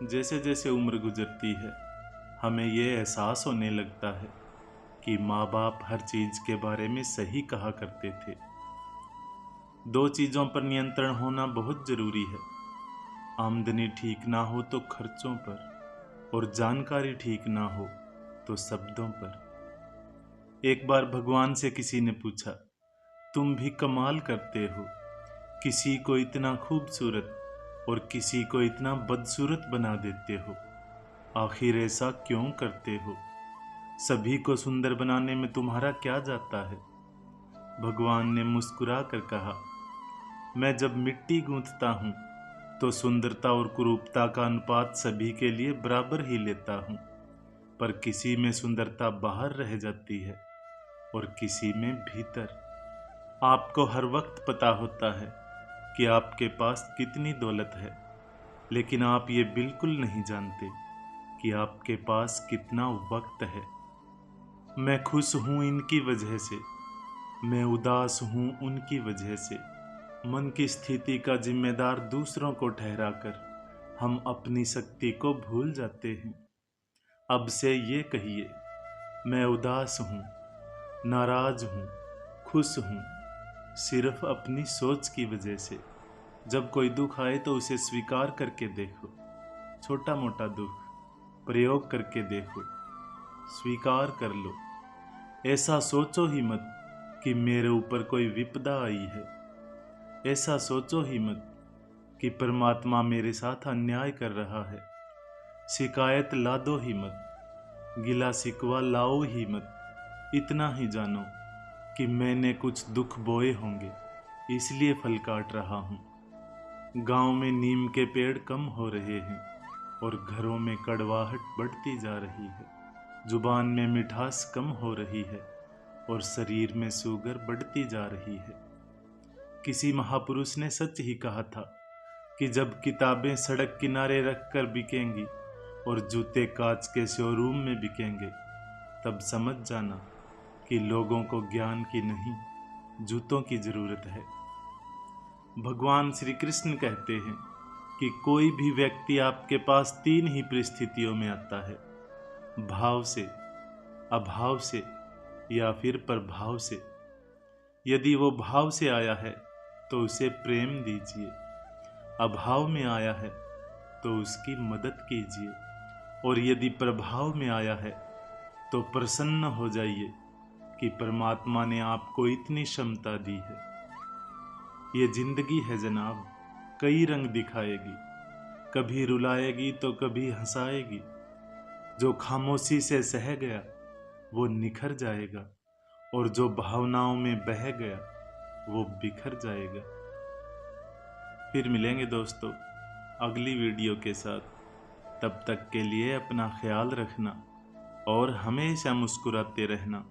जैसे जैसे उम्र गुजरती है हमें ये एहसास होने लगता है कि माँ बाप हर चीज़ के बारे में सही कहा करते थे। दो चीज़ों पर नियंत्रण होना बहुत ज़रूरी है, आमदनी ठीक ना हो तो खर्चों पर, और जानकारी ठीक ना हो तो शब्दों पर। एक बार भगवान से किसी ने पूछा, तुम भी कमाल करते हो, किसी को इतना खूबसूरत और किसी को इतना बदसूरत बना देते हो, आखिर ऐसा क्यों करते हो? सभी को सुंदर बनाने में तुम्हारा क्या जाता है? भगवान ने मुस्कुरा कर कहा, मैं जब मिट्टी गूंथता हूँ तो सुंदरता और कुरूपता का अनुपात सभी के लिए बराबर ही लेता हूँ, पर किसी में सुंदरता बाहर रह जाती है और किसी में भीतर। आपको हर वक्त पता होता है कि आपके पास कितनी दौलत है, लेकिन आप ये बिल्कुल नहीं जानते कि आपके पास कितना वक्त है। मैं खुश हूँ इनकी वजह से, मैं उदास हूँ उनकी वजह से। मन की स्थिति का जिम्मेदार दूसरों को ठहराकर हम अपनी शक्ति को भूल जाते हैं। अब से ये कहिए, मैं उदास हूँ, नाराज हूँ, खुश हूँ, सिर्फ अपनी सोच की वजह से। जब कोई दुख आए तो उसे स्वीकार करके देखो, छोटा मोटा दुख प्रयोग करके देखो, स्वीकार कर लो। ऐसा सोचो ही मत कि मेरे ऊपर कोई विपदा आई है, ऐसा सोचो ही मत कि परमात्मा मेरे साथ अन्याय कर रहा है। शिकायत ला दो ही मत, गिला शिकवा लाओ ही मत। इतना ही जानो कि मैंने कुछ दुख बोए होंगे, इसलिए फल काट रहा हूँ। गांव में नीम के पेड़ कम हो रहे हैं और घरों में कड़वाहट बढ़ती जा रही है। जुबान में मिठास कम हो रही है और शरीर में शुगर बढ़ती जा रही है। किसी महापुरुष ने सच ही कहा था कि जब किताबें सड़क किनारे रखकर बिकेंगी और जूते कांच के शोरूम में बिकेंगे, तब समझ जाना कि लोगों को ज्ञान की नहीं, जूतों की जरूरत है। भगवान श्री कृष्ण कहते हैं कि कोई भी व्यक्ति आपके पास तीन ही परिस्थितियों में आता है, भाव से, अभाव से या फिर प्रभाव से। यदि वो भाव से आया है तो उसे प्रेम दीजिए, अभाव में आया है तो उसकी मदद कीजिए, और यदि प्रभाव में आया है तो प्रसन्न हो जाइए कि परमात्मा ने आपको इतनी क्षमता दी है। ये जिंदगी है जनाब, कई रंग दिखाएगी, कभी रुलाएगी तो कभी हंसाएगी। जो खामोशी से सह गया वो निखर जाएगा, और जो भावनाओं में बह गया वो बिखर जाएगा। फिर मिलेंगे दोस्तों अगली वीडियो के साथ। तब तक के लिए अपना ख्याल रखना और हमेशा मुस्कुराते रहना।